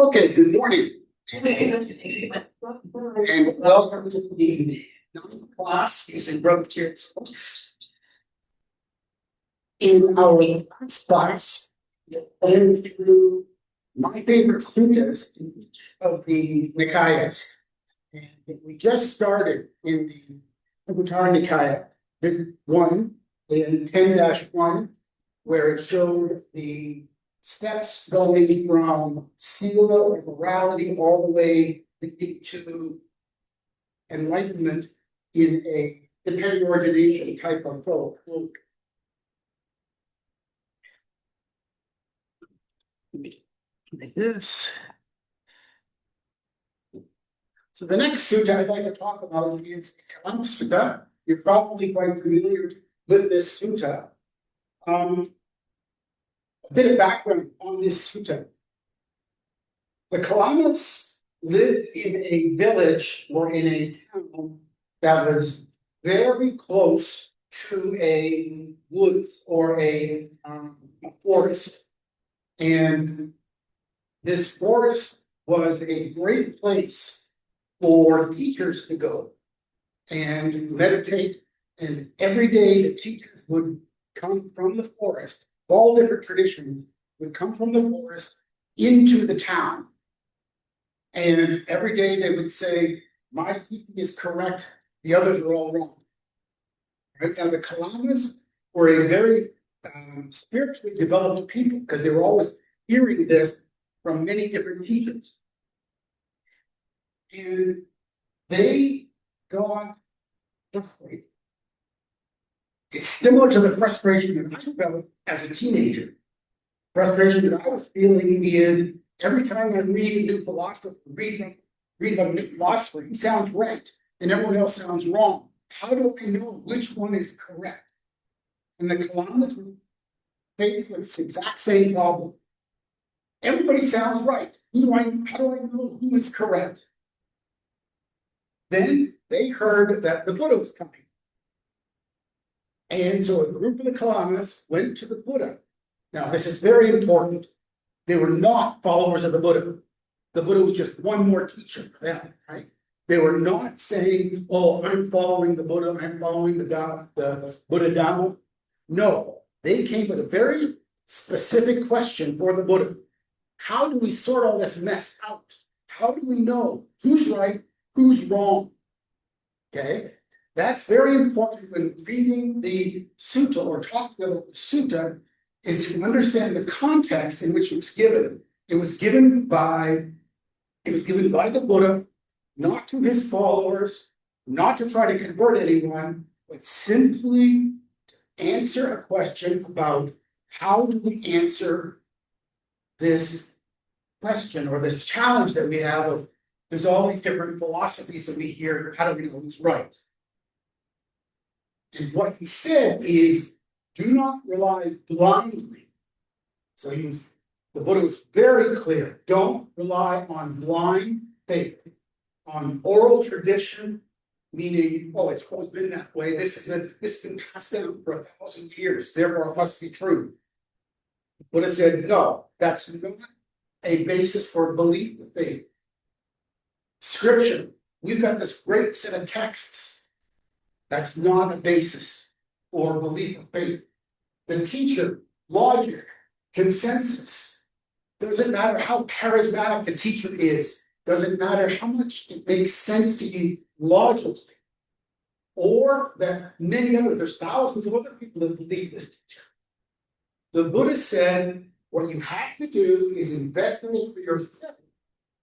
Okay, good morning. And welcome to the ninth class using Robotier books. In our last class, we went through my favorite suttas in each of the Nikayas. And we just started in the Khuddakanikāya with one in 10-1, where it showed the steps going from sila or morality all the way to enlightenment in a dependent ordination type of flow. Like this. So the next sutta I'd like to talk about is the Kalama Sutta. You're probably quite familiar with this sutta. A bit of background on this sutta. The Kalamas lived in a village or in a town that was very close to a woods or a forest. And this forest was a great place for teachers to go and meditate. And every day the teachers would come from the forest. All different traditions would come from the forest into the town. And every day they would say, my teaching is correct, the others are all wrong. Right now, the Kalamas were a very spiritually developed people because they were always hearing this from many different teachers. And they got frustrated. It's similar to the frustration that I felt as a teenager. Frustration that I was feeling is every time I read a new philosopher, read about a new philosopher, he sounds right and everyone else sounds wrong. How do I know which one is correct? And the Kalamas were faced with this exact same problem. Everybody sounds right. How do I know who is correct? Then they heard that the Buddha was coming. And so a group of the Kalamas went to the Buddha. Now, this is very important. They were not followers of the Buddha. The Buddha was just one more teacher for them, right? They were not saying, oh, I'm following the Buddha, I'm following the Abhidhamma. No, they came with a very specific question for the Buddha. How do we sort all this mess out? How do we know who's right, who's wrong? Okay? That's very important when reading the sutta or talking about the sutta, is to understand the context in which it was given. It was given by the Buddha, not to his followers, not to try to convert anyone, but simply to answer a question about how do we answer this question or this challenge that we have of there's all these different philosophies that we hear, how do we know who's right? And what he said is, do not rely blindly. So the Buddha was very clear. Don't rely on blind faith, on oral tradition, meaning, oh, it's always been that way. This has been passed down for 1,000 years, therefore it must be true. The Buddha said, no, that's not a basis for belief of faith. Scripture, we've got this great set of texts. That's not a basis for belief of faith. The teacher, logic, consensus. Doesn't matter how charismatic the teacher is. Doesn't matter how much it makes sense to you logically. Or that there's thousands of other people that believe this teacher. The Buddha said, what you have to do is investigate for yourself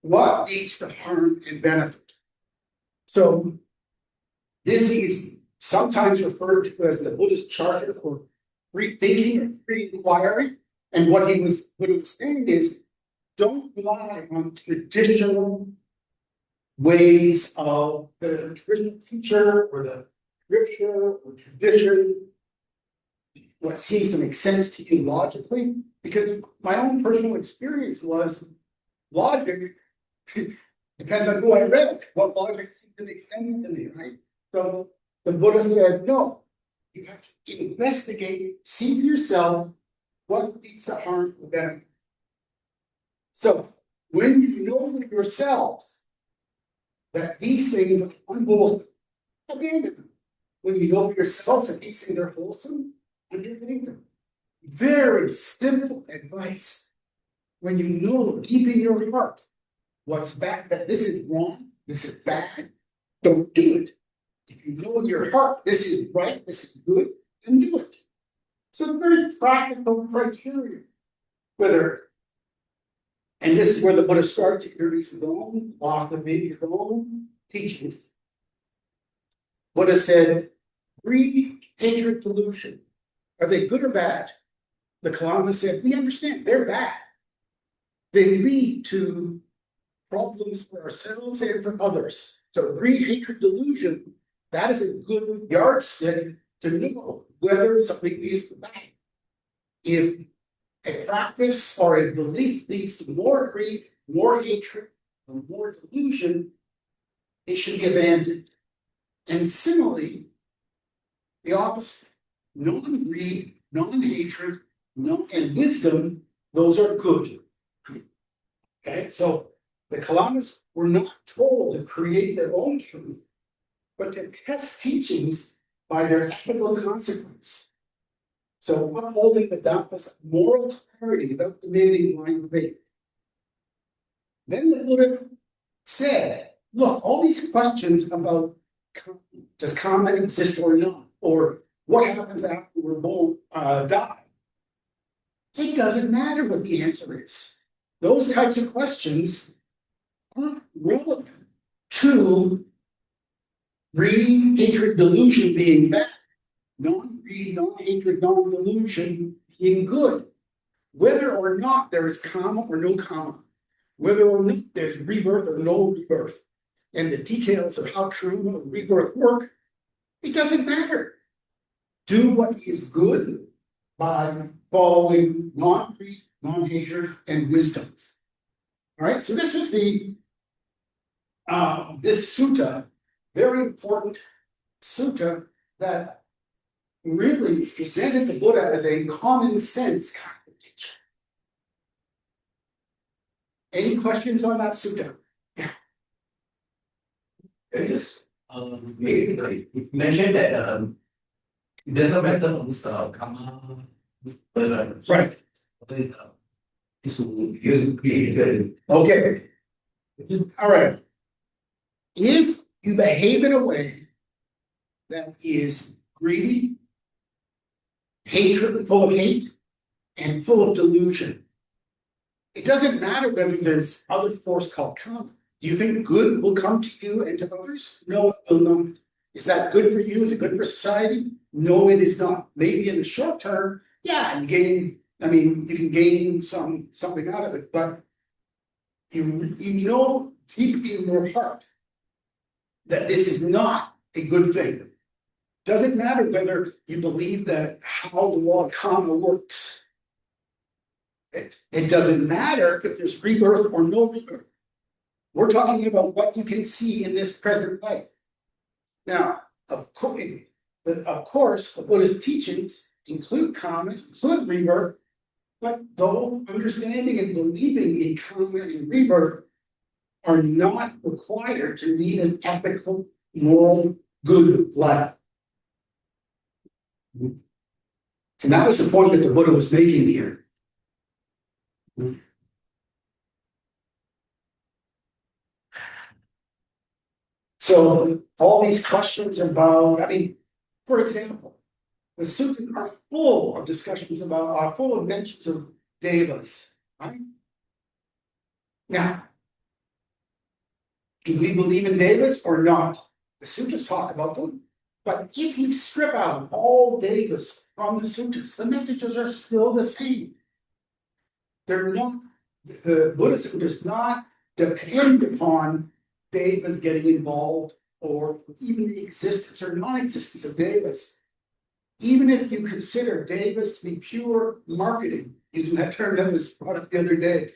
what leads to harm and benefit. So this is sometimes referred to as the Buddha's charter for free thinking or free inquiry. And what he was saying is, don't rely on traditional ways of the traditional teacher or the scripture or tradition, what seems to make sense to you logically. Because my own personal experience was logic depends on who I read, what logic seems to make sense to me, right? So the Buddha said, no, you have to investigate, see for yourself what leads to harm or benefit. So when you know yourselves that these things are unwholesome, abandon them. When you know yourselves that these things are wholesome, undertake them. Very simple advice. When you know deep in your heart what's bad, that this is wrong, this is bad, don't do it. If you know in your heart this is right, this is good, then do it. So very practical criteria. Whether, and this is where the Buddha starts to introduce his own philosophy, his own teachings. Buddha said, greed, hatred, delusion, are they good or bad? The Kalama said, we understand they're bad. They lead to problems for ourselves and for others. So greed, hatred, delusion, that is a good yardstick to know whether something is bad. If a practice or a belief leads to more greed, more hatred, or more delusion, it should be abandoned. And similarly, the opposite, non-greed, non-hatred, and wisdom, those are good. Okay, so the Kalamas were not told to create their own truth, but to test teachings by their ethical consequence. So upholding the Dhamma's moral clarity without demanding blind faith. Then the Buddha said, look, all these questions about does karma exist or not, or what happens after we're born, die, it doesn't matter what the answer is. Those types of questions aren't relevant to greed, hatred, delusion being bad, non-greed, non-hatred, non-delusion being good. Whether or not there is karma or no karma, whether or not there's rebirth or no rebirth, and the details of how karma or rebirth work, it doesn't matter. Do what is good by following non-greed, non-hatred, and wisdom. All right, so this was the this sutta, very important sutta that really presented the Buddha as a common sense kind of teacher. Any questions on that sutta? Yeah. Just maybe you mentioned that it doesn't matter on this karma, Right. It's using created. Okay. All right. If you behave in a way that is greedy, hatred, full of hate, and full of delusion, it doesn't matter whether there's other force called karma. Do you think good will come to you and to others? No, it will not. Is that good for you? Is it good for society? No, it is not. Maybe in the short term, yeah, you can gain something out of it, but you know deeply in your heart that this is not a good thing. Doesn't matter whether you believe that how the law of karma works. It doesn't matter if there's rebirth or no rebirth. We're talking about what you can see in this present life. Now, of course, the Buddhist teachings include karma, include rebirth, but though understanding and believing in karma and rebirth are not required to lead an ethical, moral, good life. And that was the point that the Buddha was making here. So all these questions about, for example, the suttas are full of discussions about, are full of mentions of devas, right? Now, do we believe in devas or not? The suttas talk about them, but if you strip out all devas from the suttas, the messages are still the same. They're not, the Buddhism does not depend upon devas getting involved or even the existence or non-existence of devas. Even if you consider devas to be pure marketing, using that term that was brought up the other day,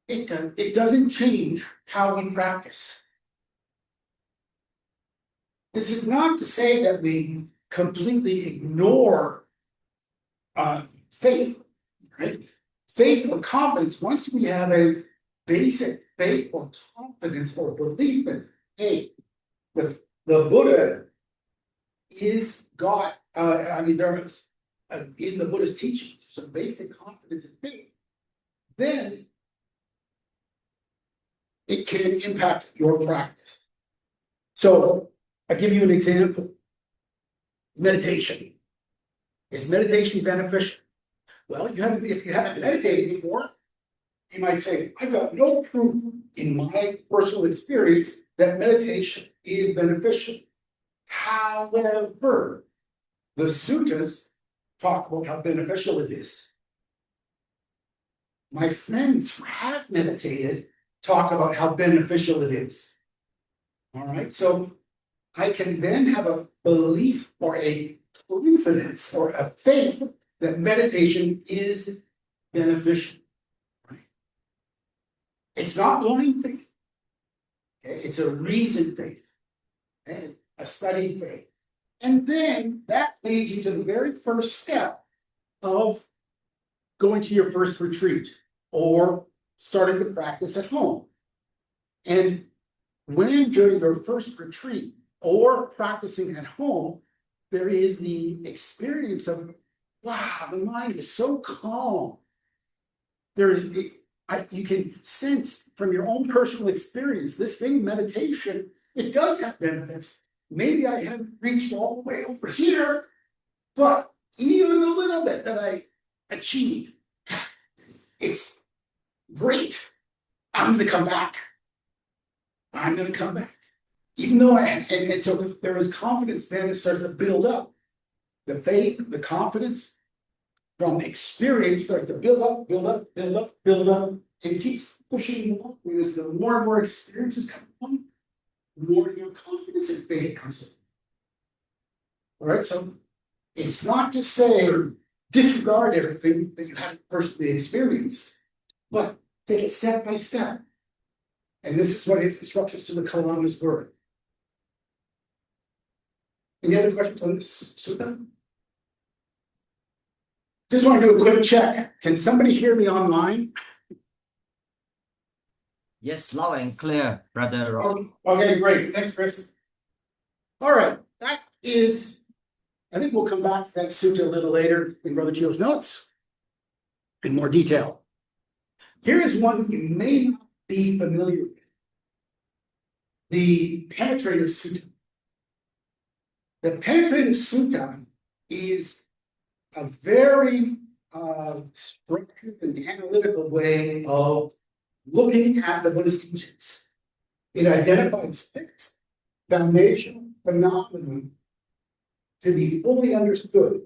it doesn't change how we practice. This is not to say that we completely ignore faith, right? Faith or confidence, once we have a basic faith or confidence or belief that, hey, the Buddha is God. There's in the Buddhist teachings, some basic confidence and faith. Then it can impact your practice. So I'll give you an example. Meditation. Is meditation beneficial? Well, if you haven't meditated before, you might say, I've got no proof in my personal experience that meditation is beneficial. However, the suttas talk about how beneficial it is. My friends who have meditated talk about how beneficial it is. All right, so I can then have a belief or a confidence or a faith that meditation is beneficial. Right? It's not blind faith. Okay? It's a reasoned faith, okay? A studied faith. And then that leads you to the very first step of going to your first retreat or starting to practice at home. And when during your first retreat or practicing at home, there is the experience of, wow, the mind is so calm. You can sense from your own personal experience, this thing, meditation, it does have benefits. Maybe I haven't reached all the way over here, but even the little bit that I achieved, it's great. I'm going to come back. I'm going to come back. Even though and so there is confidence then that starts to build up. The faith, the confidence from experience starts to build up, build up, build up, build up, and keeps pushing along. As the more and more experiences come along, the more your confidence and faith comes in. All right, so it's not to say disregard everything that you haven't personally experienced, but take it step by step. And this is what his instructions to the Kalamas were. Any other questions on this sutta? Just want to do a quick check. Can somebody hear me online? Yes, loud and clear, Brother Rob. Okay, great. Thanks, Chris. All right, that is, I think we'll come back to that sutta a little later in Brother Gio's notes in more detail. Here is one you may not be familiar with. The penetrative sutta. The penetrative sutta is a very structured and analytical way of looking at the Buddhist teachings. It identifies 6 foundational phenomena to be fully understood.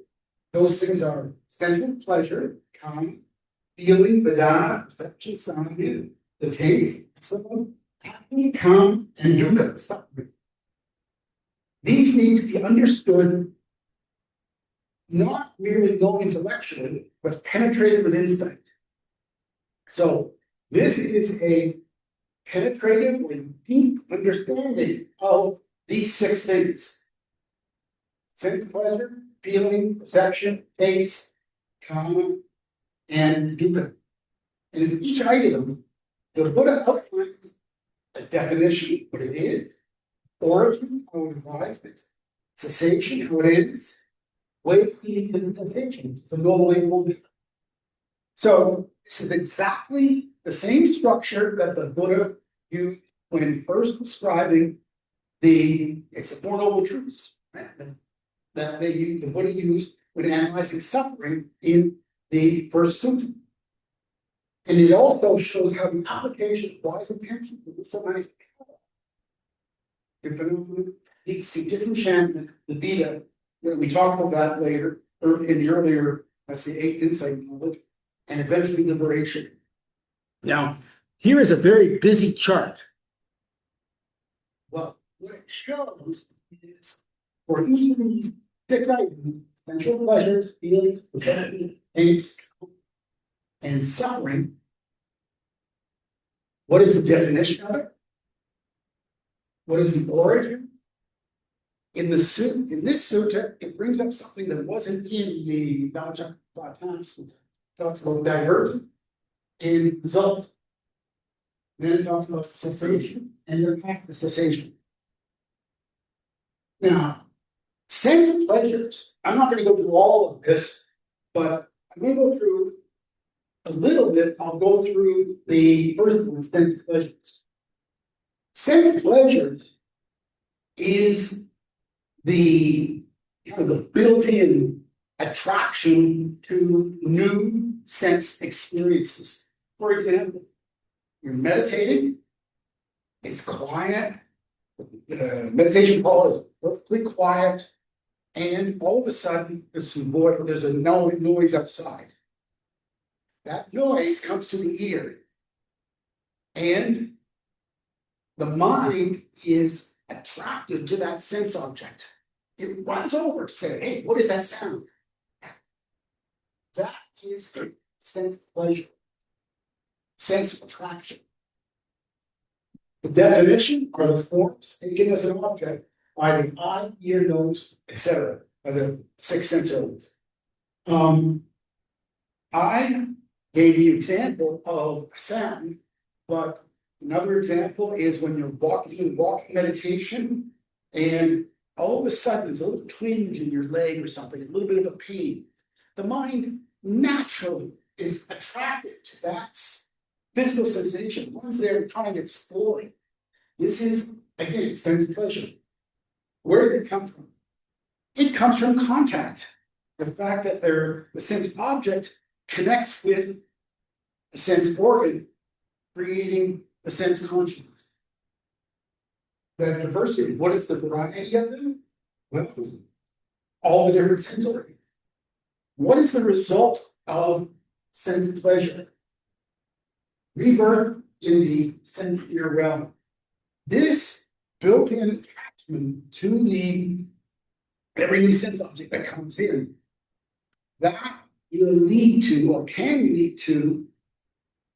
Those things are sensual pleasure, kind, feeling, vedana, perception, sangha, the taste, calm, and dukkha, suffering. These need to be understood not merely known intellectually, but penetrated with insight. So this is a penetrative or deep understanding of these 6 things. Sense of pleasure, feeling, perception, taste, kama, and dukkha. And in each item, the Buddha outlines a definition, what it is, origin, how it arises, cessation, how it ends, way of eating the sensations, the noble able. So this is exactly the same structure that the Buddha used when first describing the Four Noble Truths, right? That the Buddha used when analyzing suffering in the first sutta. And it also shows how the application of wise intention is so nice. Disenchantment, the Veda, we talked about that later, in the earlier, that's the 8th insight knowledge, and eventually liberation. Now, here is a very busy chart. Well, what it shows is for each of these 6 items, sensual pleasures, feelings, perceptions, tastes, and suffering, what is the definition of it? What is the origin? In this sutta, it brings up something that wasn't in the Dājapātana Sutta. It talks about diversion and result. Then it talks about cessation and your path to cessation. Now, sense of pleasures, I'm not going to go through all of this, but I'm going to go through a little bit. I'll go through the first one, sense of pleasures. Sense of pleasures is the kind of the built-in attraction to new sense experiences. For example, you're meditating, it's quiet, the meditation hall is perfectly quiet, and all of a sudden there's a noise outside. That noise comes to the ear, and the mind is attracted to that sense object. It runs over to say, hey, what is that sound? That is a sense of pleasure, sense of attraction. The definition are the forms taken as an object by the eye, ear, nose, etc., by the six sense organs. I gave you an example of a sound, but another example is when you're walking meditation, and all of a sudden there's a little twinge in your leg or something, a little bit of a pain. The mind naturally is attracted to that physical sensation. One's there trying to explore it. This is, again, sense of pleasure. Where did it come from? It comes from contact. The fact that the sense object connects with a sense organ, creating the sense consciousness. The diversity, what is the variety of them? Well, all the different sense organs. What is the result of sense pleasure? Rebirth in the sensory realm. This built-in attachment to every new sense object that comes in, that will lead to, or can lead to,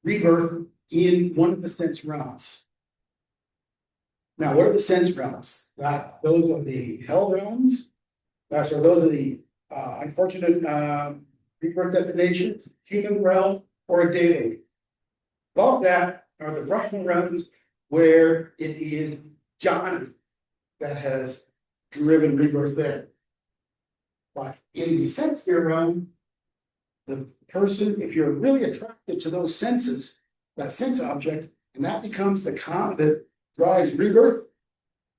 rebirth in one of the sense realms. Now, what are the sense realms? Those are the hell realms. Those are the unfortunate rebirth destinations, human realm, or a data. Above that are the Brahma realms, where it is jhana that has driven rebirth there. But in the sensory realm, the person, if you're really attracted to those senses, that sense object, and that becomes the karma that drives rebirth,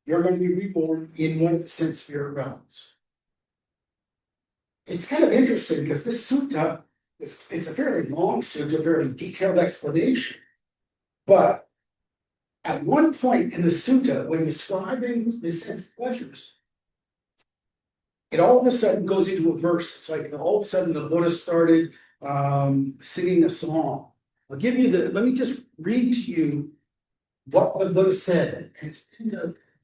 you're going to be reborn in one of the sensory realms. It's kind of interesting because this sutta, it's a fairly long sutta, very detailed explanation. But at one point in the sutta, when describing the sense pleasures, it all of a sudden goes into a verse. It's like all of a sudden the Buddha started singing a song. Let me just read to you what the Buddha said, and it's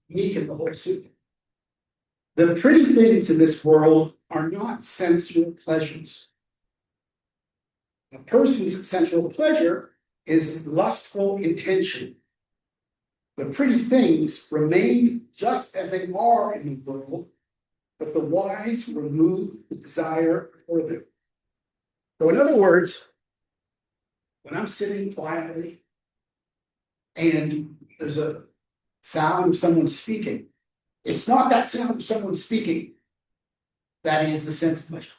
unique in the whole sutta. The pretty things in this world are not sensual pleasures. A person's sensual pleasure is lustful intention. The pretty things remain just as they are in the world, but the wise remove the desire for them. So in other words, when I'm sitting quietly and there's a sound of someone speaking, it's not that sound of someone speaking that is the sense pleasure.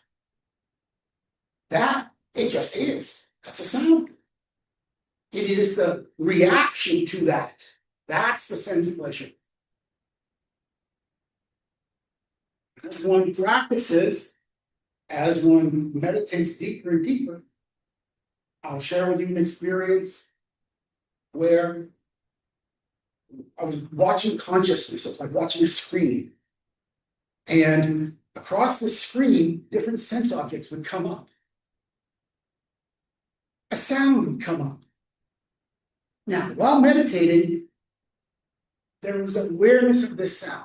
That, it just is. That's a sound. It is the reaction to that. That's the sense of pleasure. As one practices, as one meditates deeper and deeper, I'll share with you an experience where I was watching consciousness. It was like watching a screen. And across the screen, different sense objects would come up. A sound would come up. Now, while meditating, there was awareness of this sound.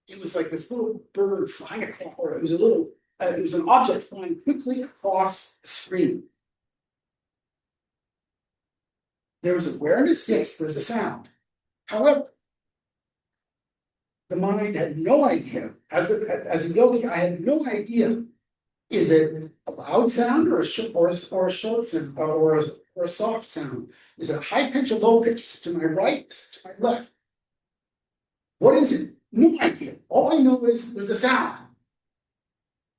It was like this little bird flying across, or it was an object flying quickly across the screen. There was awareness, yes, there was a sound. However, the mind had no idea, as a yogi, I had no idea Is it a loud sound or a short sound or a soft sound? Is it a high pitch or low pitch? Is it to my right? Is it to my left? What is it? No idea. All I know is there's a sound.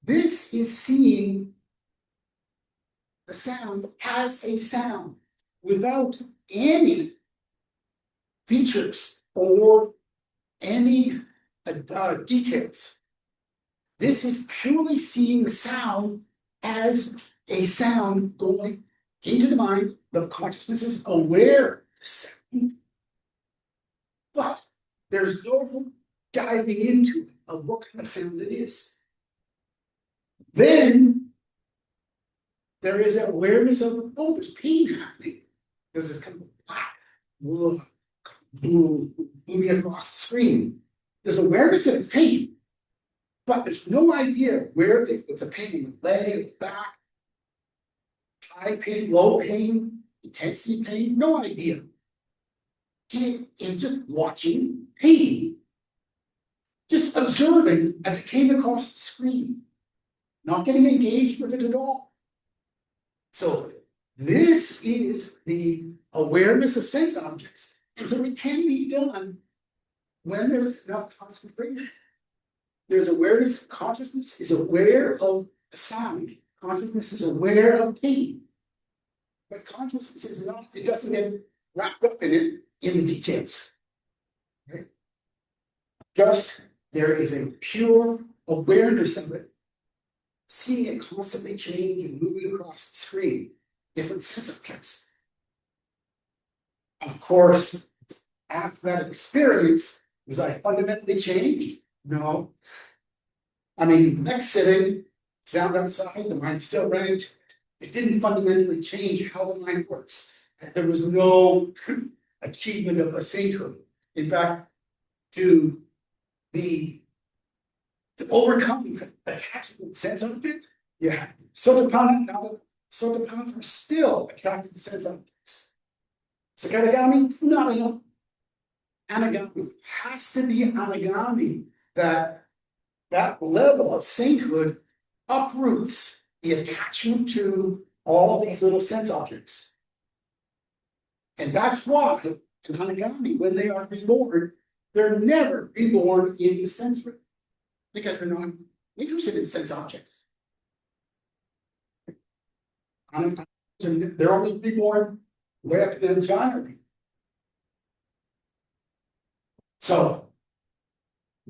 This is seeing the sound as a sound without any features or any details. This is purely seeing sound as a sound going into the mind. The consciousness is aware of the sound, but there's no diving into it of what kind of sound it is. Then there is awareness of, oh, there's pain happening. There's this kind of black moving across the screen. There's awareness that it's pain, but there's no idea where it's a pain in the leg, the back, high pain, low pain, intensity pain, no idea. He is just watching pain, just observing as it came across the screen, not getting engaged with it at all. So this is the awareness of sense objects. And so it can be done when there's enough concentration. There's awareness, consciousness is aware of the sound. Consciousness is aware of pain. But consciousness is not, it doesn't get wrapped up in it in the details. Right? Just there is a pure awareness of it. Seeing it constantly change and moving across the screen, different sense objects. Of course, after that experience, was I fundamentally changed? No. I mean, the next sitting, sound outside, the mind still ran into it. It didn't fundamentally change how the mind works. There was no achievement of a sainthood. In fact, to overcome attachment sense object, yeah. Sotapanna, now the Sotapannas are still attracted to sense objects. Sakadagami is not enough. Anagami has to be anagami, that level of sainthood uproots the attachment to all these little sense objects. And that's why to anagami, when they are reborn, they're never reborn in the sense realm, because they're not interested in sense objects. They're only reborn way up in the jhana. So,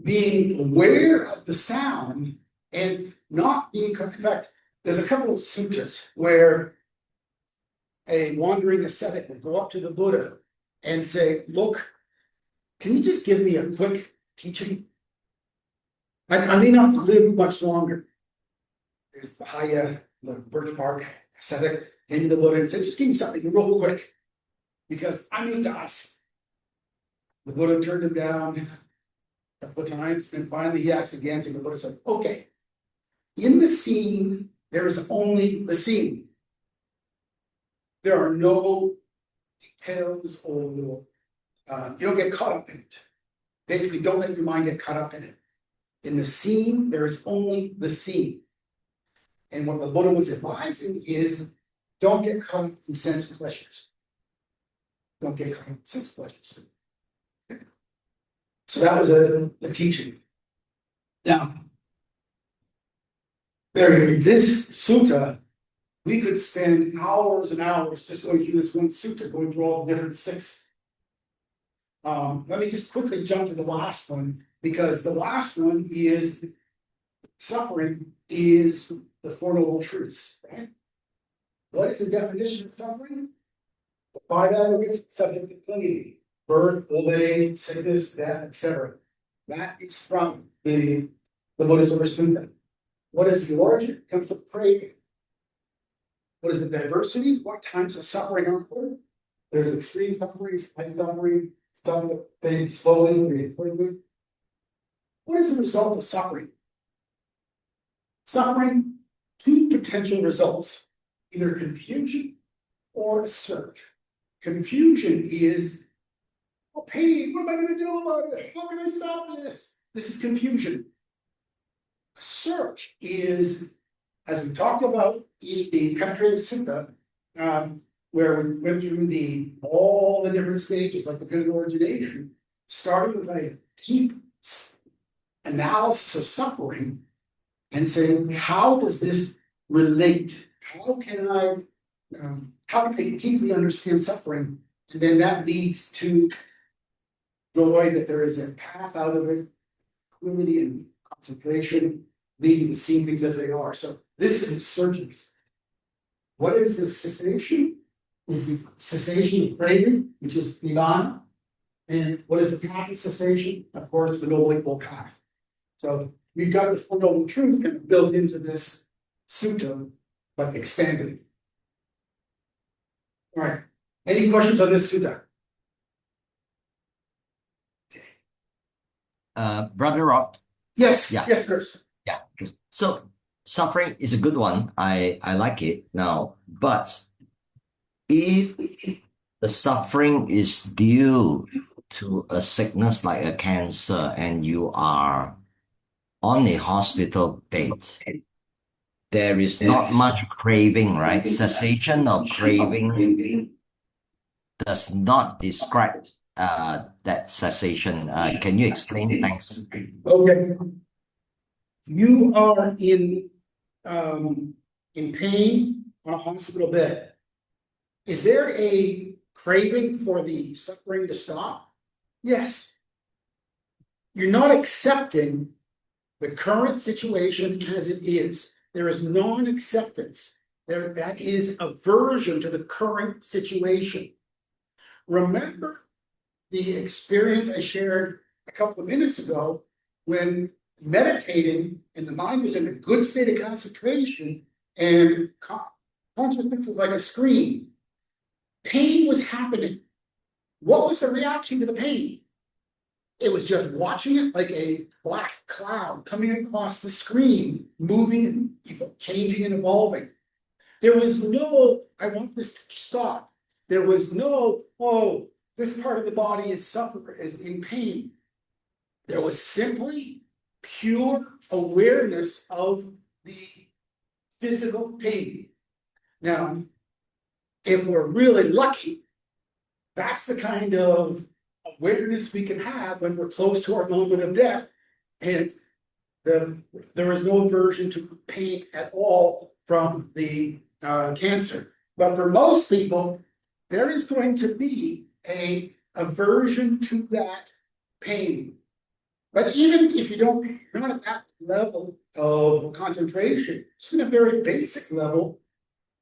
being aware of the sound and not being, in fact, there's a couple of suttas where a wandering ascetic would go up to the Buddha and say, look, can you just give me a quick teaching? I may not live much longer. There's the birch bark ascetic, came to the Buddha and said, just give me something real quick, because I need to ask. The Buddha turned him down a couple of times, and finally he asked again, and the Buddha said, okay, in the scene, there is only the scene. There are no details or you don't get caught up in it. Basically, don't let your mind get caught up in it. In the scene, there is only the scene. And what the Buddha was advising is, don't get caught up in sense pleasures. Don't get caught up in sense pleasures. So that was the teaching. Now, this sutta, we could spend hours and hours just going through this one sutta, going through all the different six. Let me just quickly jump to the last one, because the last one is suffering is the Four Noble Truths. Right? What is the definition of suffering? The five aggregates subject to clinging: birth, old age, sickness, death, etc. That is from the Buddhist Sutta. What is the origin? It comes from craving. What is the diversity? What kinds of suffering are there? There's extreme suffering, slight suffering, stuff that fades slowly, fades quickly. What is the result of suffering? Suffering, two potential results, either confusion or a surge. Confusion is, oh, pain, what am I going to do about it? How can I stop this? This is confusion. A surge is as we talked about in the penetrative sutta, where we went through all the different stages, like the good origination, starting with a deep analysis of suffering and saying, how does this relate? How can I deeply understand suffering? And then that leads to joy, that there is a path out of it, equanimity and concentration, leading to seeing things as they are. So this is insurgence. What is the cessation? Is the cessation of craving, which is Nibbedhika. And what is the path of cessation? Of course, the Noble Eightfold Path. So we've got the Four Noble Truths kind of built into this sutta, but expanded. All right. Any questions on this sutta? Brother Rob. Yes. Yeah. Yes, Chris. Yeah. So suffering is a good one. I like it now. But if the suffering is due to a sickness like a cancer and you are on a hospital bed, there is not much craving, right? Cessation of craving does not describe that cessation. Can you explain? Thanks. Okay. You are in pain on a hospital bed. Is there a craving for the suffering to stop? Yes. You're not accepting the current situation as it is. There is non-acceptance. That is aversion to the current situation. Remember the experience I shared a couple of minutes ago when meditating and the mind was in a good state of concentration and consciousness was like a screen. Pain was happening. What was the reaction to the pain? It was just watching it like a black cloud coming across the screen, moving and changing and evolving. There was no, I want this to stop. There was no, oh, this part of the body is suffering, is in pain. There was simply pure awareness of the physical pain. Now, if we're really lucky, that's the kind of awareness we can have when we're close to our moment of death, and there is no aversion to pain at all from the cancer. But for most people, there is going to be a aversion to that pain. But even if you're not at that level of concentration, even a very basic level,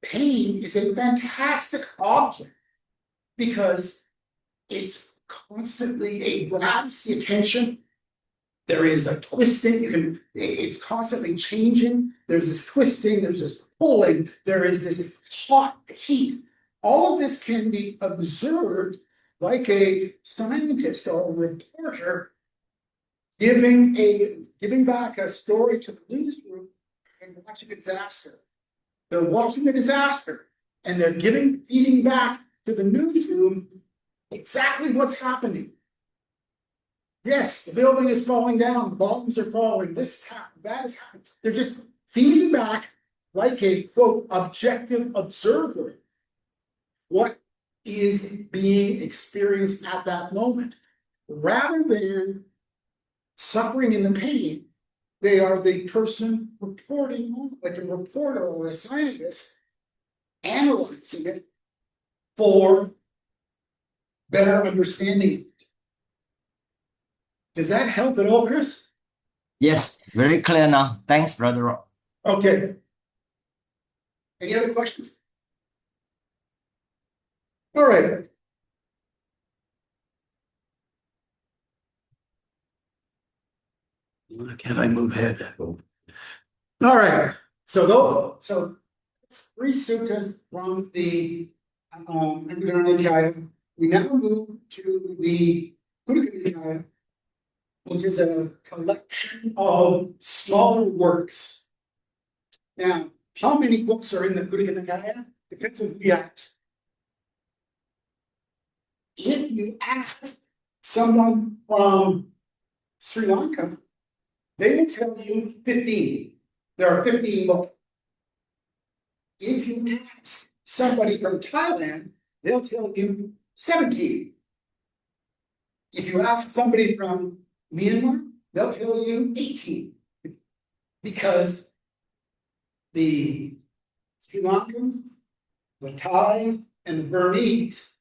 pain is a fantastic object because it's constantly, it grabs the attention. There is a twisting, it's constantly changing. There's this twisting, there's this pulling, there is this hot heat. All of this can be observed like a scientist or a reporter giving back a story to the newsroom and watching a disaster. They're watching a disaster and they're feeding back to the newsroom exactly what's happening. Yes, the building is falling down, the bombs are falling, this is happening, that is happening. They're just feeding back like a, quote, objective observer what is being experienced at that moment. Rather than suffering in the pain, they are the person reporting on, like a reporter or a scientist, analyzing it for better understanding it. Does that help at all, Chris? Yes, very clear now. Thanks, Brother Rob. Okay. Any other questions? All right. Can I move ahead? All right. So three suttas from the Abhidhamma. We now move to the Khuddakanikāya, which is a collection of smaller works. Now, how many books are in the Khuddakanikāya? Depends on who you ask. If you ask someone from Sri Lanka, they will tell you 15. There are 15 books. If you ask somebody from Thailand, they'll tell you 17. If you ask somebody from Myanmar, they'll tell you 18. Because the Sri Lankans, the Thais, and the Burmese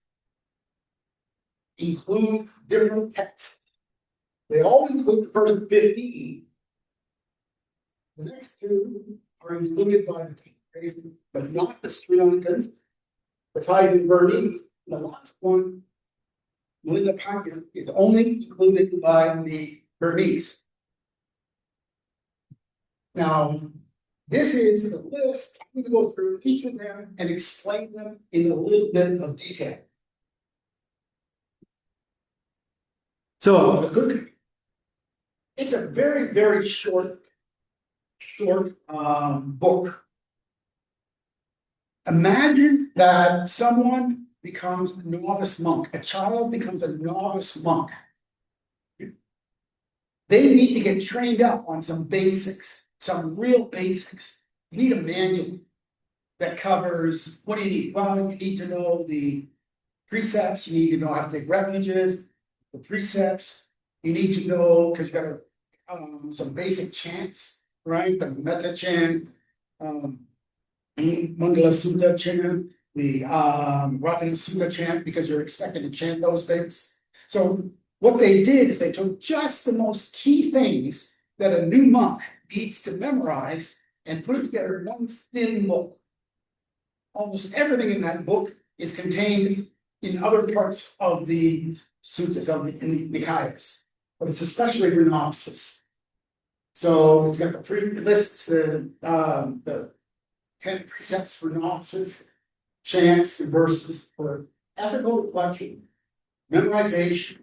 include different texts. They all include the first 15. The next two are included by the Thais, but not the Sri Lankans, the Thai and Burmese. The last one, Nibbedhika, is only included by the Burmese. Now, this is the list. I'm going to go through each of them and explain them in a little bit of detail. So, it's a very, very short book. Imagine that someone becomes a novice monk, a child becomes a novice monk. They need to get trained up on some basics, some real basics. You need a manual that covers, what do you need? Well, you need to know the precepts, you need to know how to take refuges, the precepts, you need to know, because you got to some basic chants, right? The metta chant, Mangala Sutta chant, the Ratana Sutta chant, because you're expected to chant those things. So what they did is they took just the most key things that a new monk needs to memorize and put it together in one thin book. Almost everything in that book is contained in other parts of the suttas, in the Nikayas, but it's especially for novices. So it's got it lists the 10 precepts for novices, chants and verses for ethical reflection, memorization,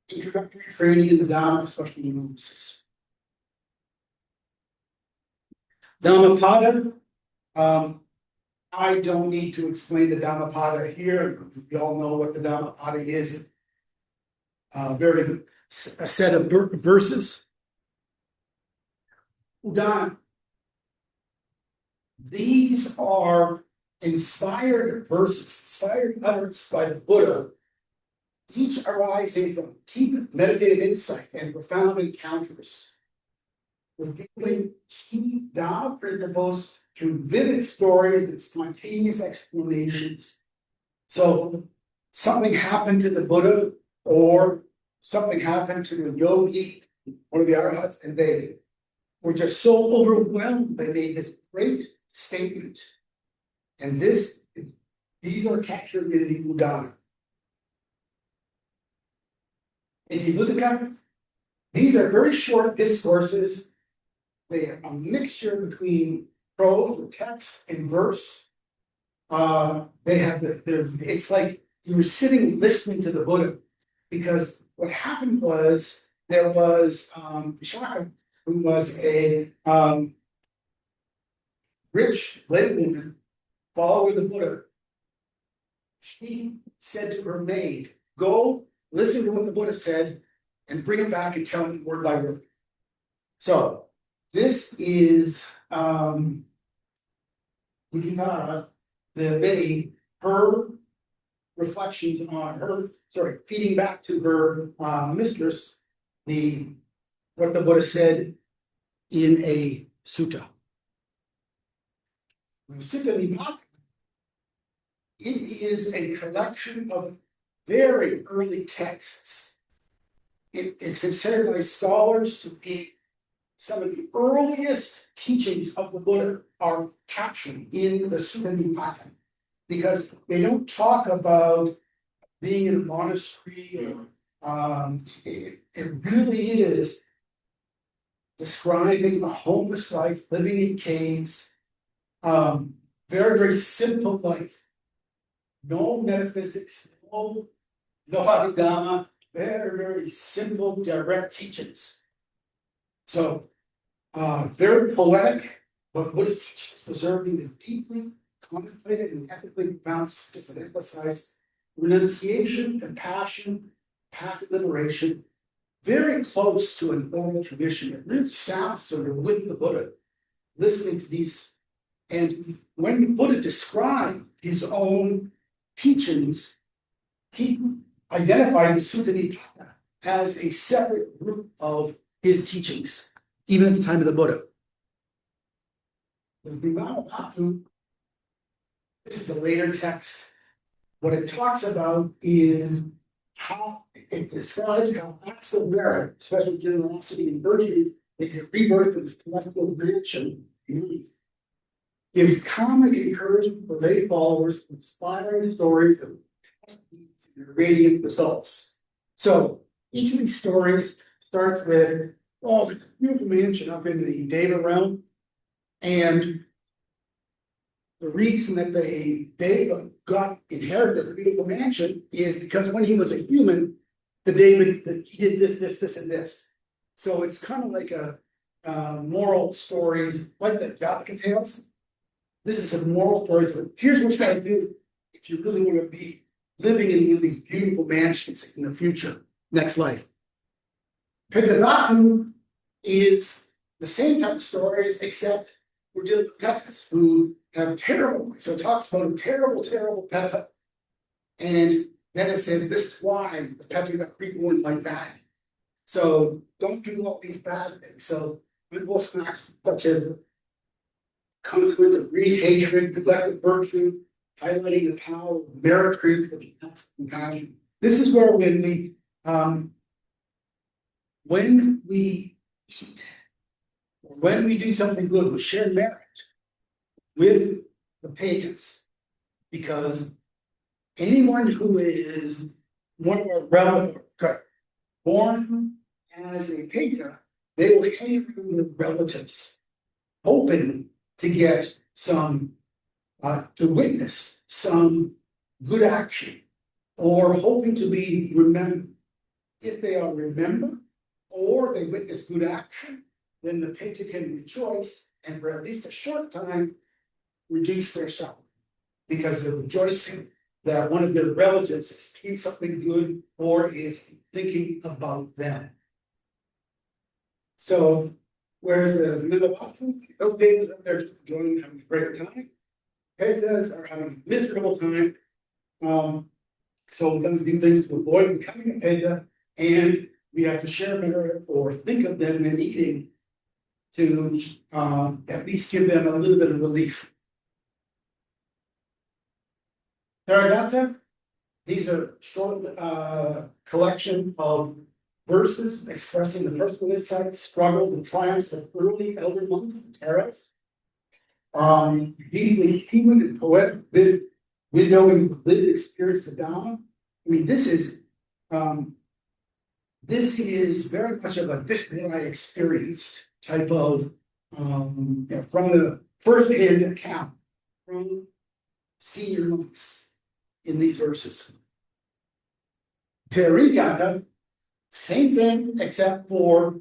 introductory training in the Dhamma, especially novices. Dhammapada, I don't need to explain the Dhammapada here. We all know what the Dhammapada is. A set of verses. Udana. These are inspired verses, inspired utterance by the Buddha, each arising from deep meditative insight and profound encounters, revealing key Dhamma principles through vivid stories and spontaneous explanations. So something happened to the Buddha, or something happened to a yogi, one of the arhats, and they were just so overwhelmed. They made this great statement. And these are captured in the Udana. In Nibbedhika, these are very short discourses. They are a mixture between prose or text and verse. It's like you were sitting listening to the Buddha, because what happened was there was Shaka, who was a rich lay woman, follower of the Buddha. She said to her maid, "Go listen to what the Buddha said and bring it back and tell me word by word." So this is Khuddakanikāya, the maid, her reflections on her, feeding back to her mistress what the Buddha said in a sutta. The Sutta Nibbedhika, it is a collection of very early texts. It's considered by scholars to be some of the earliest teachings of the Buddha are captured in the Sutta Nibbedhika, because they don't talk about being in a monastery. It really is describing a homeless life, living in caves, very, very simple life. No metaphysics, no Abhidhamma, very, very simple, direct teachings. So, very poetic, but Buddhist teachings preserving the deeply contemplated and ethically profound suttas that emphasize renunciation, compassion, path of liberation, very close to an oral tradition. It really sounds sort of with the Buddha, listening to these And when the Buddha described his own teachings, he identified the Sutta Nibbedhika as a separate group of his teachings, even at the time of the Buddha. The Abhidhamma, this is a later text. What it talks about is how it describes how acts of merit, especially generosity and virtue, they get rebirth in this celestial mansion, gives comic encouragement for lay followers, inspiring stories of radiant results. So each of these stories starts with, oh, there's a beautiful mansion up in the Deva realm, and the reason that the Deva inherited this beautiful mansion is because when he was a human, he did this, and this. So it's kind of like a moral stories, like the Jataka tales. This is a moral stories. Here's what you got to do if you really want to be living in these beautiful mansions in the future, next life. Penetrative is the same type of stories, except we're dealing with petas who have terrible. So it talks about a terrible, terrible peta. And then it says this is why the peta got reborn like that. So don't do all these bad things. So most acts such as consequence of greed, hatred, neglect of virtue, highlighting the power of merit, creativity, compassion. This is where when we eat, or when we do something good, we share merit with the patrons, because anyone who is one of our relatives, born as a peta, they will hang around with relatives, hoping to get some, to witness some good action, or hoping to be remembered. If they are remembered, or they witness good action, then the peta can rejoice, and for at least a short time, reduce their suffering, because they're rejoicing that one of their relatives is doing something good or is thinking about them. So, whereas the Nibbedhika, those babies up there just enjoying, having a great time, petas are having a miserable time. So we're going to do things to avoid becoming a peta, and we have to share merit or think of them in eating to at least give them a little bit of relief. Theragatha, these are short collection of verses expressing the personal insights, struggles, and triumphs of early elder monks and teras. Deeply human and poetic, with knowing the lived experience of Dhamma. I mean, this is very much of a this is what I experienced type of from the first-hand account from senior monks in these verses. Terigata, same thing except for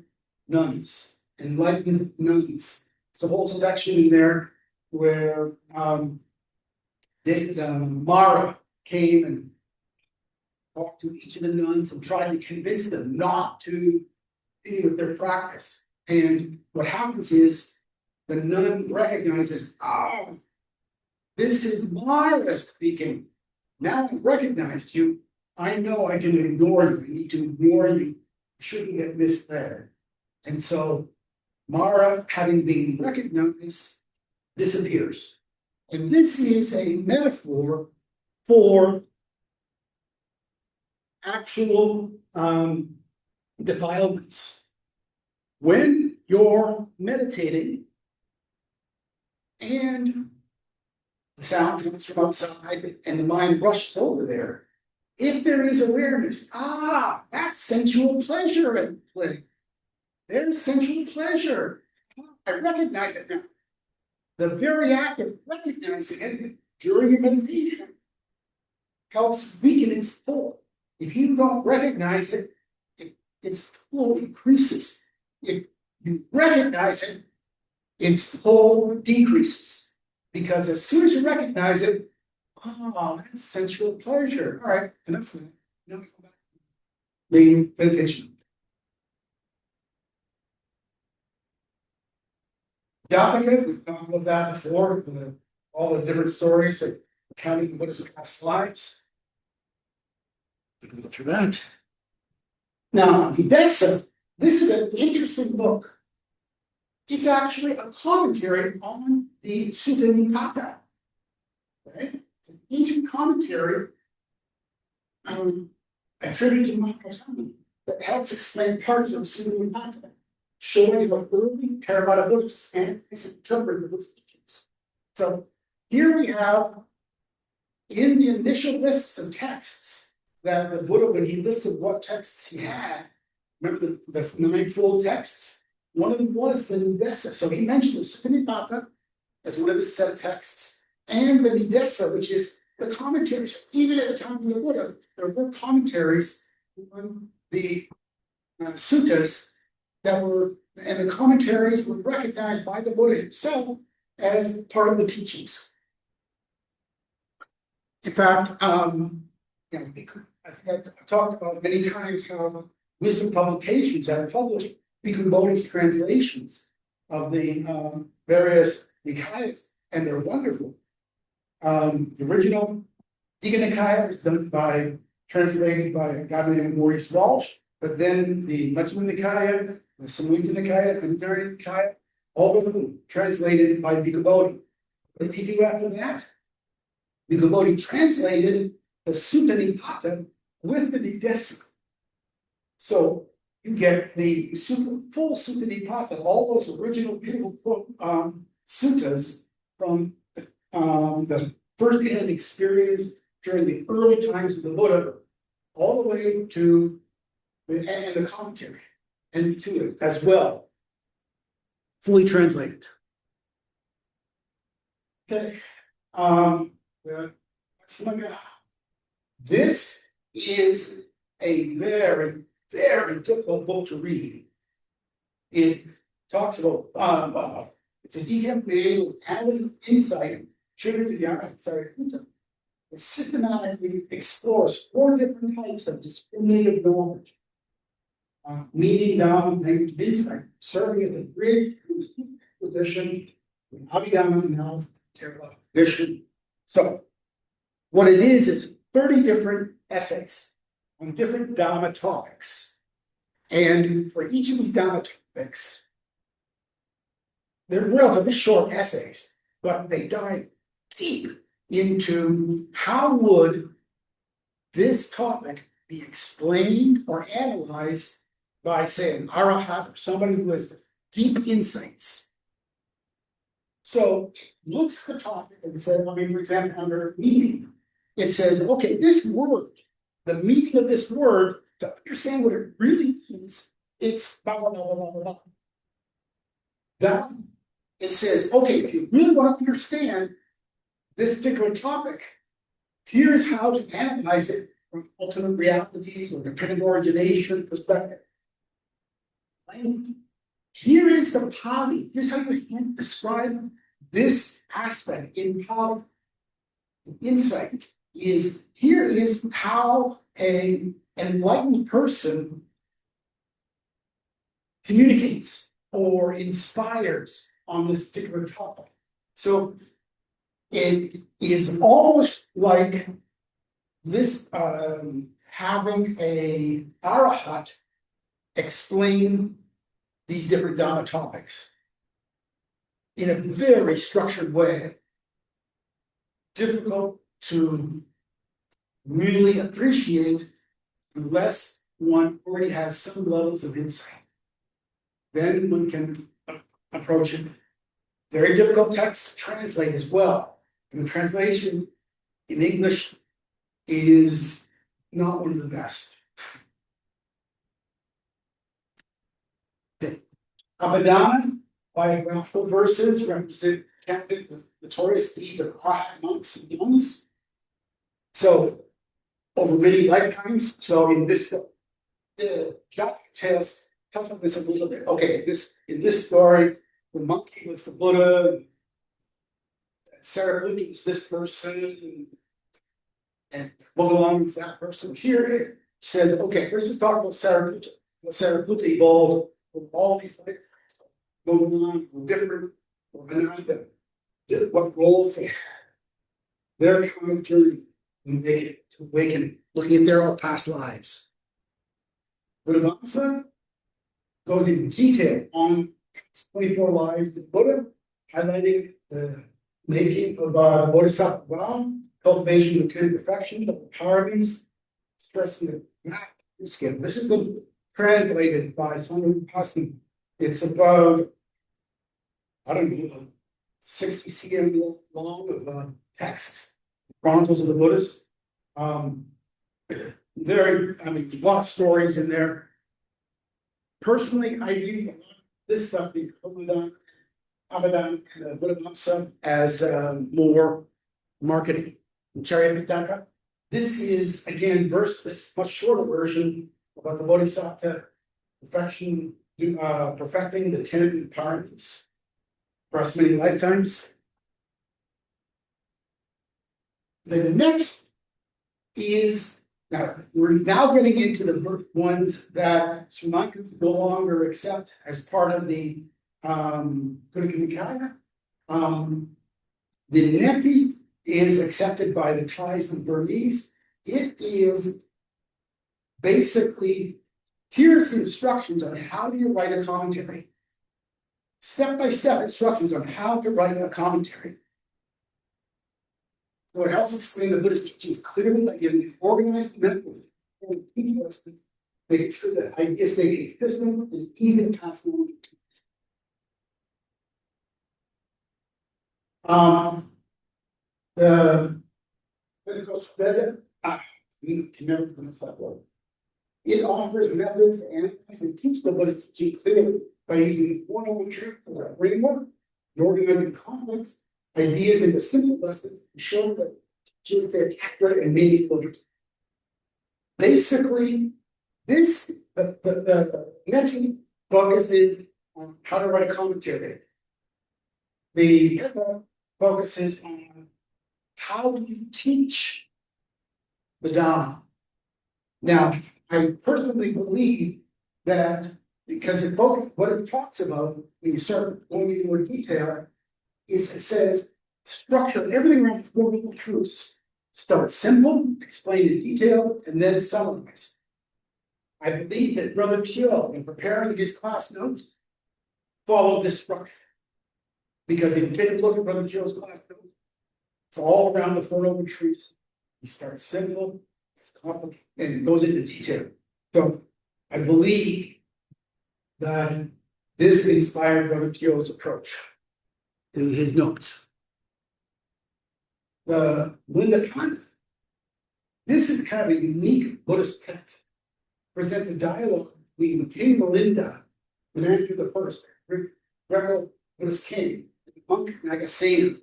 nuns, enlightened nuns. It's a whole section in there where Mara came and talked to each of the nuns and tried to convince them not to continue with their practice. And what happens is the nun recognizes, oh, this is Mara speaking. Now I've recognized you. I know I can ignore you. I need to ignore you. You shouldn't get misled. And so Mara, having been recognized, disappears. And this is a metaphor for actual defilements. When you're meditating and the sound comes from outside and the mind rushes over there, if there is awareness, that's sensual pleasure at play. There's sensual pleasure. I recognize it now. The very act of recognizing it during your meditation helps weaken its pull. If you don't recognize it, its pull increases. If you recognize it, its pull decreases. Because as soon as you recognize it, that's sensual pleasure. All right, enough of that. Now we go back to main meditation. Nibbedhika, we've talked about that before, with all the different stories of counting the Buddha's past lives. We can go through that. Now, Nibbedhika, this is an interesting book. It's actually a commentary on the Sutta Nibbedhika. Right? It's an ancient commentary attributed to Mahayana that helps explain parts of the Sutta Nibbedhika, showing what early Theravada Buddhists and interpret the Buddhist teachings. So here we have, in the initial lists of texts that the Buddha, when he listed what texts he had, remember the ninefold texts, one of them was the Nibbedhika. So he mentioned the Sutta Nibbedhika as one of his set of texts, and the Nibbedhika, which is the commentaries. Even at the time of the Buddha, there were commentaries on the suttas that were, and the commentaries were recognized by the Buddha himself as part of the teachings. In fact, I think I've talked about many times how wisdom publications have published Bhikkhu Bodhi's translations of the various Nikayas, and they're wonderful. The original Khuddakanikāya was done translated by a guy named Maurice Walsh, but then the Majjhima Nikāya, the Samyutta Nikāya, and the Nikāya, all of them translated by Bhikkhu Bodhi. What did he do after that? Bhikkhu Bodhi translated the Sutta Nibbedhika with the Nibbedhika. So you get the full Sutta Nibbedhika, all those original beautiful suttas from the first-hand experience during the early times of the Buddha, all the way to the commentary, and to it as well, fully translated. Okay, this is a very, very difficult book to read. It talks about it's a detailed manual of analytical insight attributed to the Sariputta. It systematically explores 4 different types of discriminative knowledge, meaning, down, language, insight, serving as a bridge to position, Abhidhamma, and now Theravada tradition. So, what it is 30 different essays on different Dhamma topics. And for each of these Dhamma topics, they're relatively short essays, but they dive deep into how would this topic be explained or analyzed by, say, an arahat or somebody who has deep insights. So it looks at the topic and says, for example, under meaning, it says, okay, this word, the meaning of this word, to understand what it really means, it's blah, blah, blah, blah, blah, blah. Down, it says, okay, if you really want to understand this particular topic, here's how to analyze it from ultimate realities or dependent origination perspective. And here is the Pali. Here's how you can describe this aspect in Pali. The insight is, here is how an enlightened person communicates or inspires on this particular topic. So it is almost like this having a arahat explain these different Dhamma topics in a very structured way. Difficult to really appreciate unless one already has some levels of insight. Then one can approach it. Very difficult text to translate as well. And the translation in English is not one of the best. Okay. Abhidhamma, biographical verses, represent the notorious deeds of arhat monks and nuns. So, over many lifetimes, so in this, the Jataka tells us this a little bit. Okay, in this story, the monkey was the Buddha, Sariputta was this person, and Bhagavan was that person. Here it says, okay, let's just talk about Sariputta. Sariputta evolved from all these lifetimes. Bhagavan were different or Ananda, what roles they had, their kind of journey to awakening, looking at their all past lives. Buddhism goes into detail on 24 lives of the Buddha, highlighting the making of Bodhisattva vow, cultivation of the 10 perfections of the paramis, stressing the skin. This has been translated by Swami Hassan. It's about, I don't know, 60 cm long of texts, Chronicles of the Buddhas. Very, I mean, a lot of stories in there. Personally, I view a lot of this stuff, the Abhidhamma and the Buddhism, as more marketing. Nibbedhika. This is again this much shorter version about the Bodhisattva perfecting the 10 paramis across many lifetimes. The next is now we're now getting into the ones that Srimankas no longer accept as part of the Khuddakanikāya. The Nepi is accepted by the Thais and Burmese. It is basically, here's instructions on how do you write a commentary. Step-by-step instructions on how to write a commentary. So it helps explain the Buddhist teachings clearly by giving an organized method and teaching lessons, making sure that ideas stay consistent and easy to pass along. It offers a method to analyze and teach the Buddhist teaching clearly by using Four Noble Truths as a framework and organizing complex ideas into simple lessons and show that teachings are accurate and meaningful. Basically, the next focuses on how to write a commentary. The focuses on how do you teach the Dhamma. Now, I personally believe that because what it talks about when you start going into more detail is it says structure everything around the Four Noble Truths. Start simple, explain in detail, and then summarize. I believe that Brother Teo, in preparing his class notes, followed this structure. Because if you take a look at Brother Teo's class notes, it's all around the Four Noble Truths. He starts simple, it's complicated, and it goes into detail. So I believe that this inspired Brother Teo's approach to his notes. The Nibbedhika. This is kind of a unique Buddhist text. Presents a dialogue between King Milinda and Andrew I, Greco-Buddhist king, and the monk Nagasena,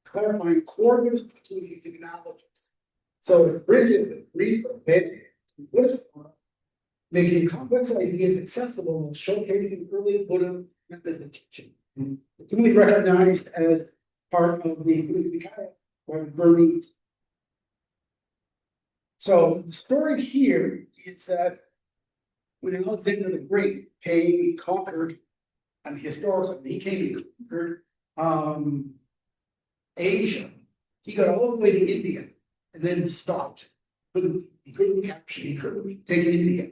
clarifying core Buddhist teachings and analogies. So it bridges the Greek or Vedic to Buddhist form, making complex ideas accessible and showcasing early Buddha methods of teaching. It's commonly recognized as part of the Khuddakanikāya or Burmese. So the story here is that when Alexander the Great came, he conquered, and historically, he came and conquered Asia. He got all the way to India and then stopped. He couldn't capture, he couldn't take India.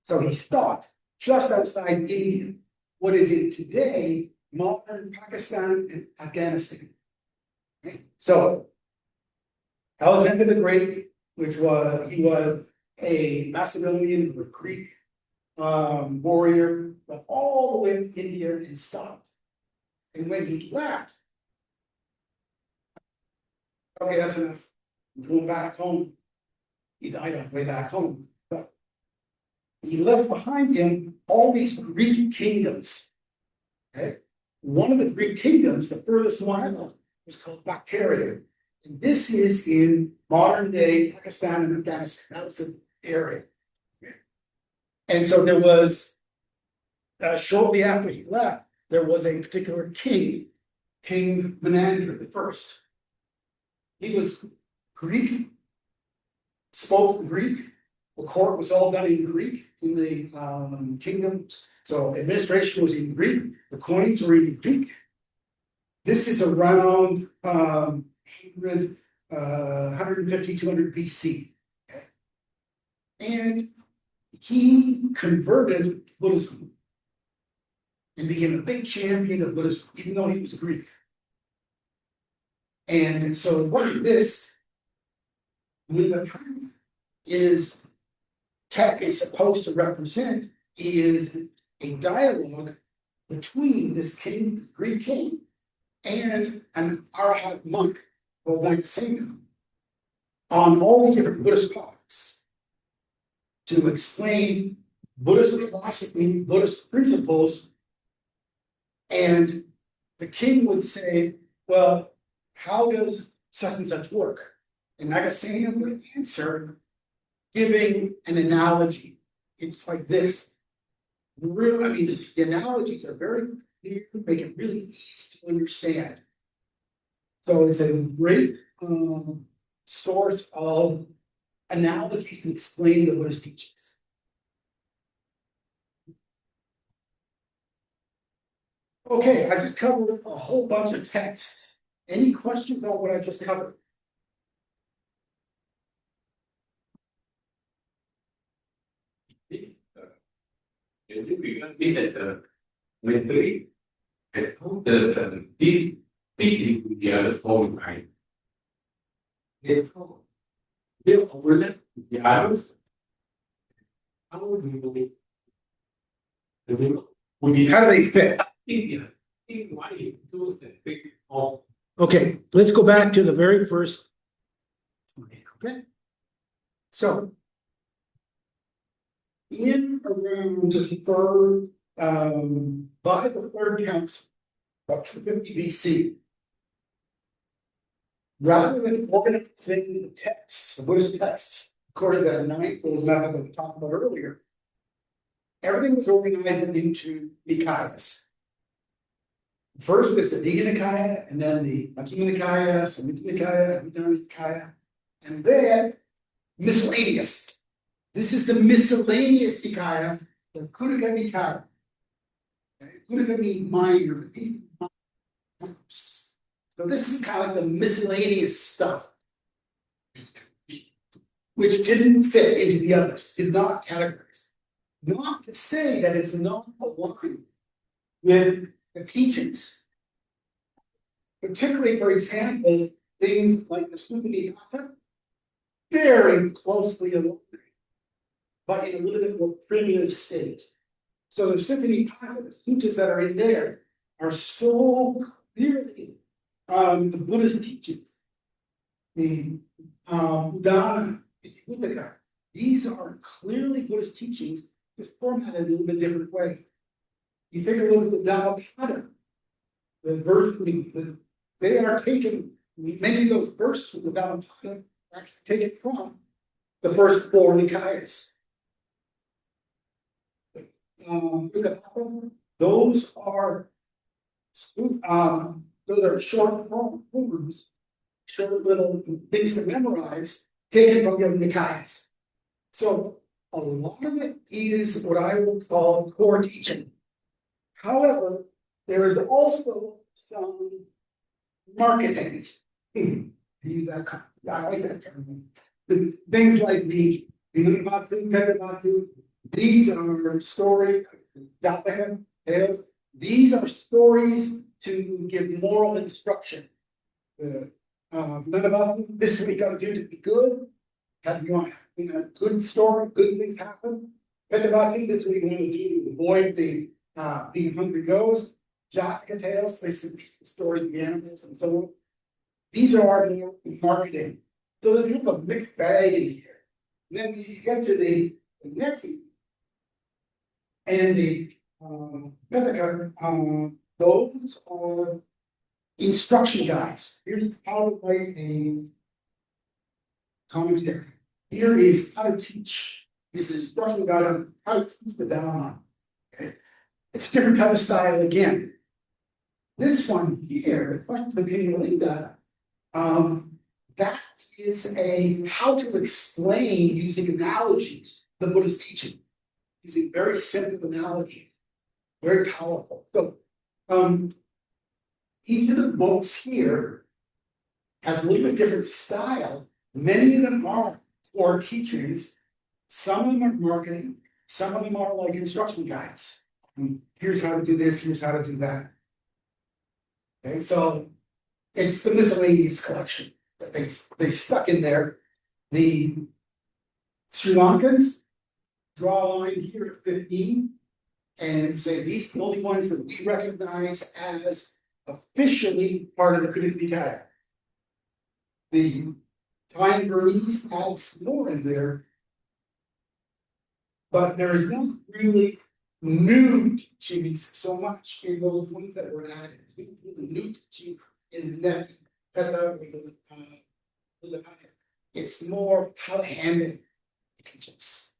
So he stopped just outside India, what is in today modern Pakistan and Afghanistan. Okay. So Alexander the Great, he was a Macedonian or Greek warrior, but all the way to India and stopped. And when he left, okay, that's enough. I'm going back home. He died on the way back home. But he left behind him all these Greek kingdoms. Okay. One of the Greek kingdoms, the furthest one out, was called Bactria. And this is in modern day Pakistan and Afghanistan. That was the area. And so there was, shortly after he left, there was a particular king, King Menander I. He was Greek, spoke Greek. The court was all done in Greek in the kingdom. So administration was in Greek. The coins were in Greek. This is around 150, 200 BC. Okay? And he converted to Buddhism and became a big champion of Buddhism, even though he was a Greek. And so what this Nibbedhika is supposed to represent is a dialogue between this king, this Greek king, and an Arhat monk called Nibbedhika on all the different Buddhist topics to explain Buddhist philosophy, Buddhist principles. And the king would say, well, how does such and such work? And Nagasena would answer, giving an analogy. It's like this. The analogies are very clear, make it really easy to understand. So it's a great source of analogies to explain the Buddhist teachings. Okay, I just covered a whole bunch of texts. Any questions on what I just covered? Is that mentally, how does this fit into the other form of mind? They overlap the others. How do How do they fit? Okay, let's go back to the very first slide. Okay, so in around the third, by the third council, about 250 BC, rather than organizing the texts, the Buddhist texts, according to the ninefold method that we talked about earlier, everything was organized into Nikayas. First is the Khuddakanikāya, and then the Nibbedhika, Nibbedhika, Abhidhamma, and then miscellaneous. This is the miscellaneous Nikaya, the Khuddakanikāya. Khuddaka means minor. So this is kind of like the miscellaneous stuff, which didn't fit into the others, did not categorize. Not to say that it's not aligned with the teachings. Particularly, for example, things like the Sutta, very closely aligned, but in a little bit more primitive state. So the Sutta, the suttas that are in there, are so clearly the Buddhist teachings. The Buddha, Buddhika, these are clearly Buddhist teachings, just formatted in a little bit different way. You take a look at the Dhammapada, the verse, they are taken, many of those verses from the Dhammapada are actually taken from the first four Nikayas. Those are short forms, short little things to memorize, taken from the other Nikayas. So a lot of it is what I would call core teaching. However, there is also some marketing. I like that term. Things like the Penetrative, these are story, tales. These are stories to give moral instruction. This is what you got to do to be good. Have you want a good story, good things happen. This is what you want to do to avoid the being hungry ghosts. Jataka tales, this is the story of the animals and so on. These are more marketing. So there's kind of a mixed bag in here. And then you get to the neti and the Nibbedhika, those are instruction guides. Here's how to write a commentary. Here is how to teach. This is instruction guide on how to teach the Dhamma. Okay. It's a different type of style again. This one here, the questions of Linda, that is a how to explain using analogies the Buddhist teaching, using very simple analogies, very powerful. So each of the books here has a little bit different style. Many of them are core teachings. Some of them are marketing. Some of them are like instruction guides. Here's how to do this. Here's how to do that. Okay, so it's the miscellaneous collection that they stuck in there. The Sri Lankans draw a line here at 15 and say these are the only ones that we recognize as officially part of the Khuddakanikāya. The Thai Burmese adds more in there, but there is not really new teachings so much in those ones that were added. Really new teachings in the Nibbedhika. It's more how to handle teachings.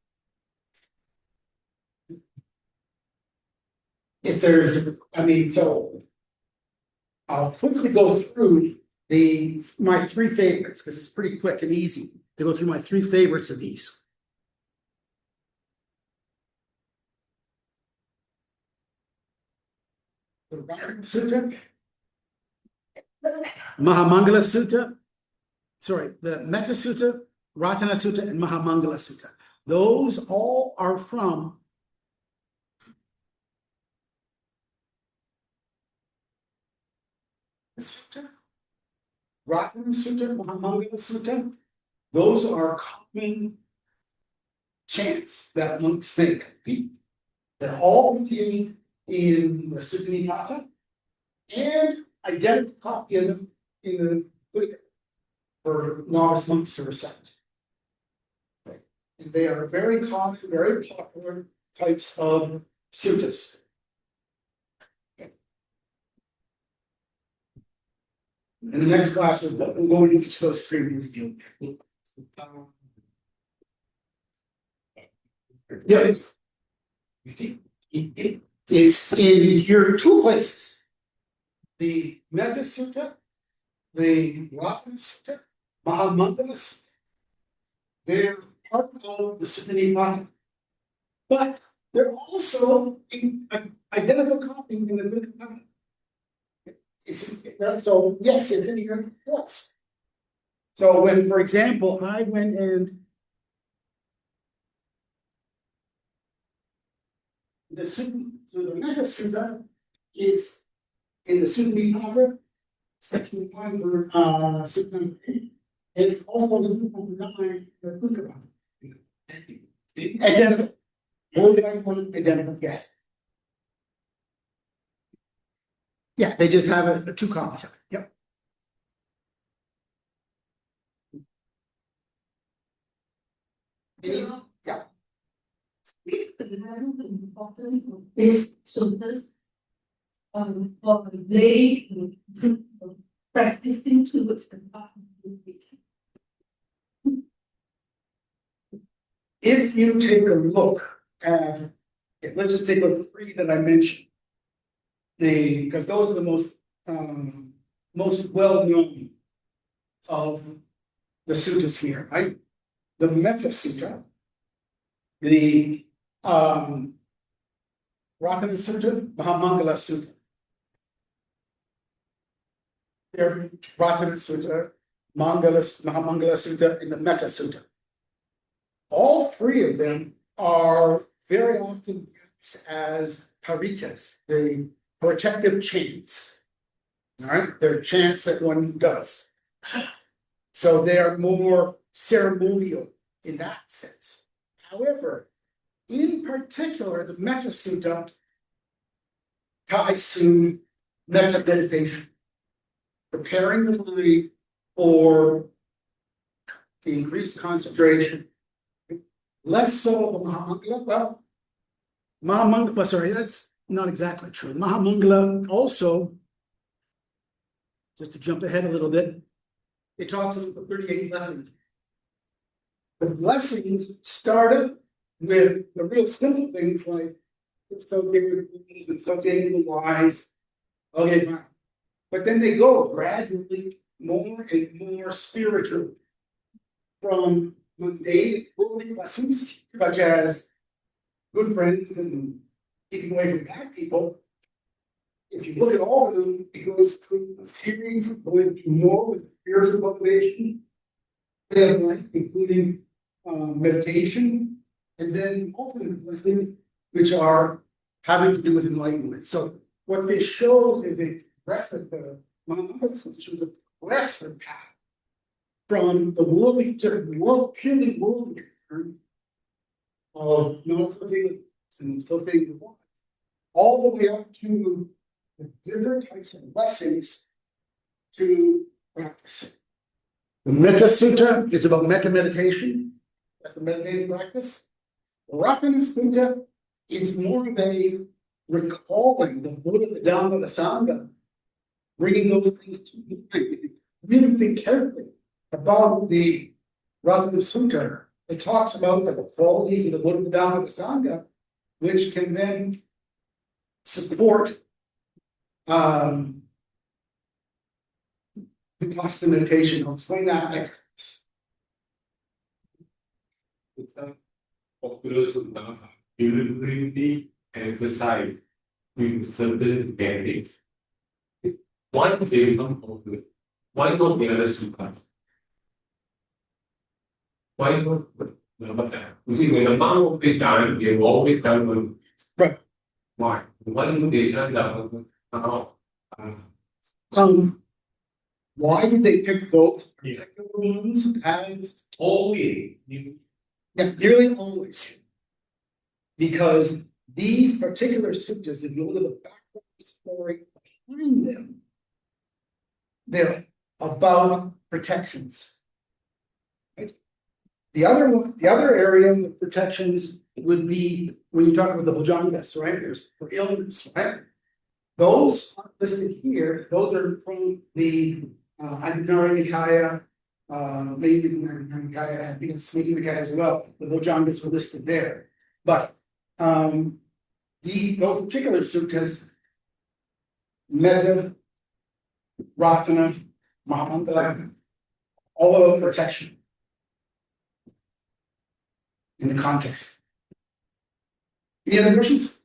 If there's, so I'll quickly go through my three favorites because it's pretty quick and easy to go through my three favorites of these. The Ratana Sutta, Mahamangala Sutta, the Metta Sutta, Ratana Sutta, and Mahamangala Sutta. Those all are from Sutta, Ratana Sutta, Mahamangala Sutta. Those are common chants that monks make. They're all contained in the Sutta Nibbedhika and identical copy of them in the Buddha for novice monks to recite. Okay. And they are very common, very popular types of suttas. Okay. In the next class, we'll go into each of those three and review. Yeah. It's in here two places. The Metta Sutta, the Ratana Sutta, Mahamangala Sutta. They're part of the Sutta Nibbedhika. But they're also identical copy in the Buddha. So yes, it's in here twice. So when, for example, I went and the Metta Sutta is in the Sutta Nibbedhika, section 1, Sutta number 8, and it's also Sutta number 9, the Khuddakanikāya. Identical. Word by word, identical, yes. Yeah, they just have two copies of it. Yep. Yeah. With the value the importance of these suttas for lay practicing towards the path of meditation. If you take a look at, let's just take the three that I mentioned. Because those are the most well known of the suttas here, right? The Metta Sutta, the Ratana Sutta, Mahamangala Sutta. There, Ratana Sutta, Mahamangala Sutta, and the Metta Sutta. All three of them are very often used as paritas, the protective chants. All right, they're chants that one does. So they are more ceremonial in that sense. However, in particular, the Metta Sutta ties to metta meditation, preparing the mind for the increased concentration. Less so the Mahamangala. Well, Mahamangala, sorry, that's not exactly true. Mahamangala also, just to jump ahead a little bit, it talks about the 38 blessings. The blessings started with the real simple things like associated with the wise. Okay, fine. But then they go gradually more and more spiritual from mundane worldly blessings, such as good friends and keeping away from bad people, if you look at all of them, it goes through a series of going through more with spiritual motivation, way of life, including meditation, and then ultimate blessings, which are having to do with enlightenment. So what this shows is a progressive, shows a progressive path from the worldly to the world, purely worldly concern of not associated and associated with God, all the way up to the different types of blessings to practice. The Metta Sutta is about metta meditation. That's a meditative practice. The Ratana Sutta is more of a recalling the Buddha, the Dhamma, the Sangha, bringing those things to mind. Really think carefully about the Ratana Sutta. It talks about the qualities of the Buddha, the Dhamma, the Sangha, which can then support the Vipassana meditation. I'll explain that next. Popular Sutta deliberately emphasize with certain techniques. Why do they become popular? Why not the other suttas? Why not? You see, when the monk always chant, they always chant one. Right. Why? Why do they chant that? Why did they pick those particular ones as Only. nearly always? Because these particular suttas, if you look at the background story behind them, they're about protections. Right? The other area of protections would be when you talk about the bhujangas, right? There's for illness, right? Those aren't listed here. Those are from the Khuddakanikāya, maybe the Nibbedhika, I think it's Nibbedhika as well. The bhujangas were listed there. But those particular suttas, Metta, Ratana, Mahamanta, all about protection in the context. Any other questions?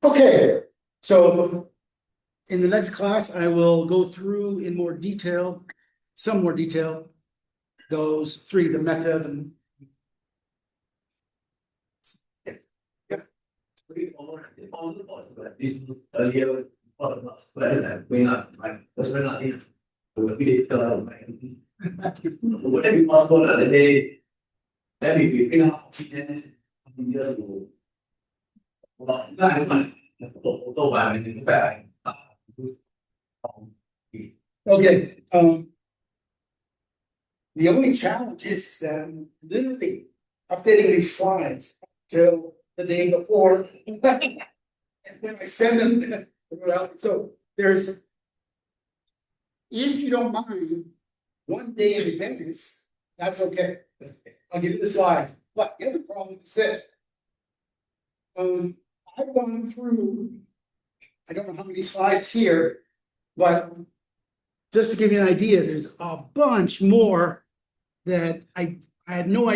Okay, so in the next class, I will go through in more detail, some more detail, those three, the metta, the This earlier podcast, that we're not like we're not in would it be possible that they maybe we bring up okay, the only challenge is that I'm literally updating these slides till the day before. And when I send them, so there's, if you don't mind, one day in advance, that's okay. I'll give you the slides, but the other problem is this. I've gone through, I don't know how many slides here, but just to give you an idea, there's a bunch more that I had no idea.